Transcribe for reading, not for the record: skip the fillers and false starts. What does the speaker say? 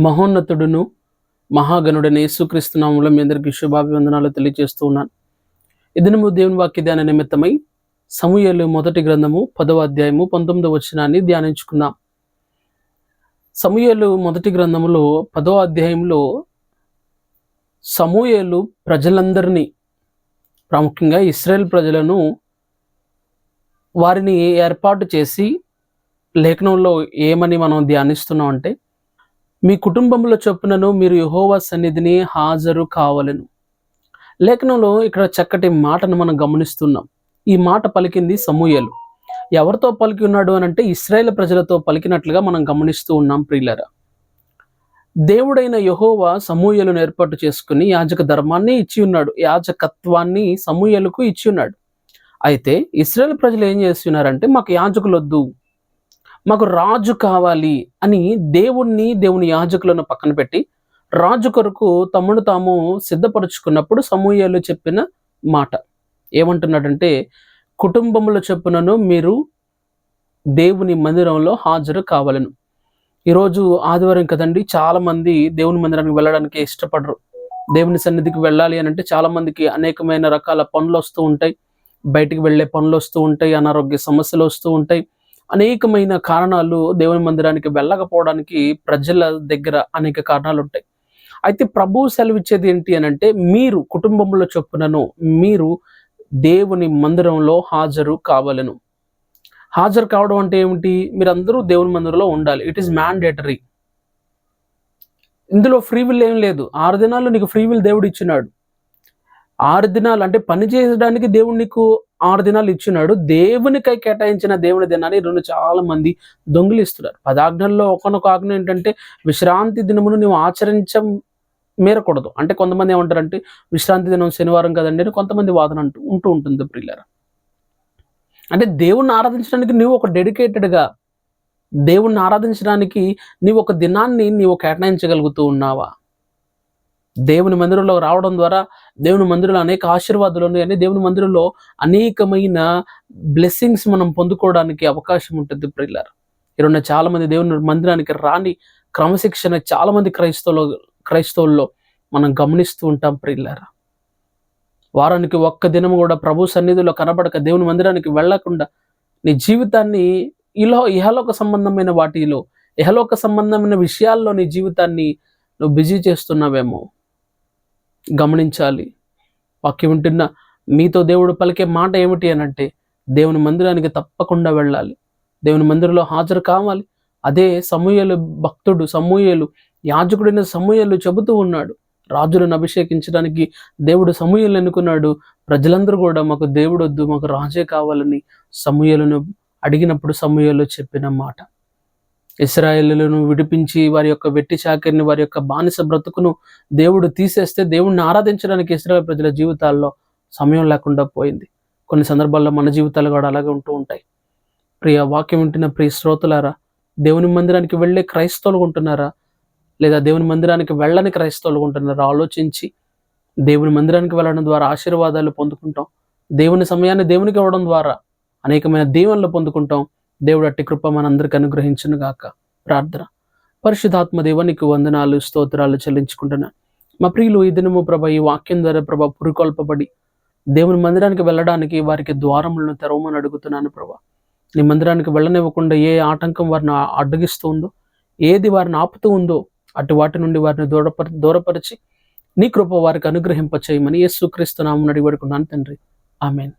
మహోన్నతుడును మహాగణుడైన యేసుక్రీస్తు నామములో మీ అందరికీ శుభాభివందనాలు తెలియజేస్తూ ఉన్నాను. ఈ దినము దేవుని వాక్య ధ్యాన నిమిత్తమై సమూయేలు మొదటి గ్రంథము 10వ అధ్యాయము 19వ వచనాన్ని ధ్యానించుకుందాం. సమూయేలు మొదటి గ్రంథములో 10వ అధ్యాయంలో సమూయేలు ప్రజలందరినీ, ప్రాముఖ్యంగా ఇశ్రాయేల్ ప్రజలను, వారిని ఏర్పాటు చేసి లేఖనంలో ఏమని మనం ధ్యానిస్తున్నాం అంటే, మీ కుటుంబంలో చొప్పునను మీరు యెహోవా సన్నిధిని హాజరు కావలెను. లేఖనంలో ఇక్కడ చక్కటి మాటను మనం గమనిస్తున్నాం. ఈ మాట పలికింది సమూయేలు. ఎవరితో పలికి ఉన్నాడు అని అంటే ఇశ్రాయేల్ ప్రజలతో పలికినట్లుగా మనం గమనిస్తూ ఉన్నాం. ప్రియులారా, దేవుడైన యెహోవా సమూయేలును ఏర్పాటు చేసుకుని యాజక ధర్మాన్ని ఇచ్చి ఉన్నాడు, యాజకత్వాన్ని సమూయేలుకు ఇచ్చి ఉన్నాడు. అయితే ఇశ్రాయేల్ ప్రజలు ఏం చేస్తున్నారంటే, మాకు యాజకులు వద్దు, మాకు రాజు కావాలి అని దేవుని యాజకులను పక్కన పెట్టి రాజు కొరకు తమను తాము సిద్ధపరుచుకున్నప్పుడు సమూయేలు చెప్పిన మాట ఏమంటున్నాడంటే, కుటుంబముల చొప్పునను మీరు దేవుని మందిరంలో హాజరు కావాలను. ఈరోజు ఆదివారం కదండి, చాలా మంది దేవుని మందిరానికి వెళ్ళడానికి ఇష్టపడరు. దేవుని సన్నిధికి వెళ్ళాలి అని అంటే చాలా మందికి అనేకమైన రకాల పనులు వస్తూ ఉంటాయి, బయటికి వెళ్ళే పనులు వస్తూ ఉంటాయి, అనారోగ్య సమస్యలు వస్తూ ఉంటాయి. అనేకమైన కారణాలు దేవుని మందిరానికి వెళ్ళకపోవడానికి ప్రజల దగ్గర అనేక కారణాలు ఉంటాయి. అయితే ప్రభువు సెలవిచ్చేది ఏంటి అని అంటే, మీరు కుటుంబంలో చొప్పునను మీరు దేవుని మందిరంలో హాజరు కావాలను. హాజరు కావడం అంటే ఏమిటి? మీరందరూ దేవుని మందిరంలో ఉండాలి. It is mandatory. ఇందులో ఫ్రీ విల్ ఏం లేదు. 6 దినాలు నీకు ఫ్రీ విల్ దేవుడు ఇచ్చినాడు. 6 దినాలు అంటే పని చేయడానికి దేవుడు నీకు 6 దినాలు ఇచ్చినాడు. దేవునికై కేటాయించిన దేవుని దినాన్ని ఈరోజు చాలా మంది దొంగిలిస్తున్నారు. 10 ఆజ్ఞల్లో ఒకనొక ఆజ్ఞ ఏంటంటే, విశ్రాంతి దినమును నువ్వు మీరకూడదు. అంటే కొంతమంది ఏమంటారంటే, విశ్రాంతి దినం శనివారం కదండి అని కొంతమంది వాదన ఉంటూ ఉంటుంది. ప్రియులారా, అంటే దేవుణ్ణి ఆరాధించడానికి నువ్వు ఒక డెడికేటెడ్గా దేవుణ్ణి ఆరాధించడానికి నీవు ఒక దినాన్ని నీవు కేటాయించగలుగుతూ ఉన్నావా? దేవుని మందిరంలో రావడం ద్వారా దేవుని మందిరంలో అనేక ఆశీర్వాదాలు ఉన్నాయని, దేవుని మందిరంలో అనేకమైన బ్లెస్సింగ్స్ మనం పొందుకోవడానికి అవకాశం ఉంటుంది. ప్రియులారా, ఈరోజు చాలా మంది దేవుని మందిరానికి రాని క్రమశిక్షణ చాలా మంది క్రైస్తవుల్లో మనం గమనిస్తూ ఉంటాం. ప్రియులారా, వారానికి ఒక్క దినం కూడా ప్రభు సన్నిధిలో కనబడక దేవుని మందిరానికి వెళ్లకుండా నీ జీవితాన్ని ఇహలోక సంబంధమైన వాటిలో, ఇహలోక సంబంధమైన విషయాల్లో నీ జీవితాన్ని నువ్వు బిజీ చేస్తున్నావేమో గమనించాలి. వాక్యం వింటున్న మీతో దేవుడు పలికే మాట ఏమిటి అని అంటే, దేవుని మందిరానికి తప్పకుండా వెళ్ళాలి, దేవుని మందిరంలో హాజరు కావాలి. అదే సమూయేలు సమూయేలు యాజకుడైన సమూయేలు చెబుతూ ఉన్నాడు. రాజులను అభిషేకించడానికి దేవుడు సమూయేలును ఎన్నుకున్నాడు. ప్రజలందరూ కూడా మాకు దేవుడు వద్దు, మాకు రాజే కావాలని సమూయేలును అడిగినప్పుడు సమూయేలు చెప్పిన మాట, ఇశ్రాయేలులను విడిపించి వారి యొక్క వెట్టి చాకిరిని, వారి యొక్క బానిస బ్రతుకును దేవుడు తీసేస్తే దేవుణ్ణి ఆరాధించడానికి ఇశ్రాయేల్ ప్రజల జీవితాల్లో సమయం లేకుండా పోయింది. కొన్ని సందర్భాల్లో మన జీవితాలు కూడా అలాగే ఉంటూ ఉంటాయి. ప్రియ వాక్యం వింటున్న ప్రియ శ్రోతలారా, దేవుని మందిరానికి వెళ్ళే క్రైస్తవులు ఉంటున్నారా, లేదా దేవుని మందిరానికి వెళ్ళని క్రైస్తవులు ఉంటున్నారా? ఆలోచించి దేవుని మందిరానికి వెళ్ళడం ద్వారా ఆశీర్వాదాలు పొందుకుంటాం. దేవుని సమయాన్ని దేవునికి ఇవ్వడం ద్వారా అనేకమైన దీవెనలు పొందుకుంటాం. దేవుడు అట్టి కృప మనందరికి అనుగ్రహించును గాక. ప్రార్థన. పరిశుద్ధాత్మ దేవ, నీకు వందనాలు స్తోత్రాలు చెల్లించుకుంటున్నా. మా ప్రియులు ఈ దినము ప్రభ ఈ వాక్యం ద్వారా ప్రభ పురికొల్పబడి దేవుని మందిరానికి వెళ్ళడానికి వారికి ద్వారములను తెరవమని అడుగుతున్నాను. ప్రభ, నీ మందిరానికి వెళ్ళనివ్వకుండా ఏ ఆటంకం వారిని అడ్డగిస్తూ ఉందో, ఏది వారిని ఆపుతూ ఉందో అటు వాటి నుండి వారిని దూరపరిచి నీ కృప వారికి అనుగ్రహింపచేయమని యేసుక్రీస్తు నామమున అడిగి వేడుకున్నాను తండ్రి. ఆమేన్.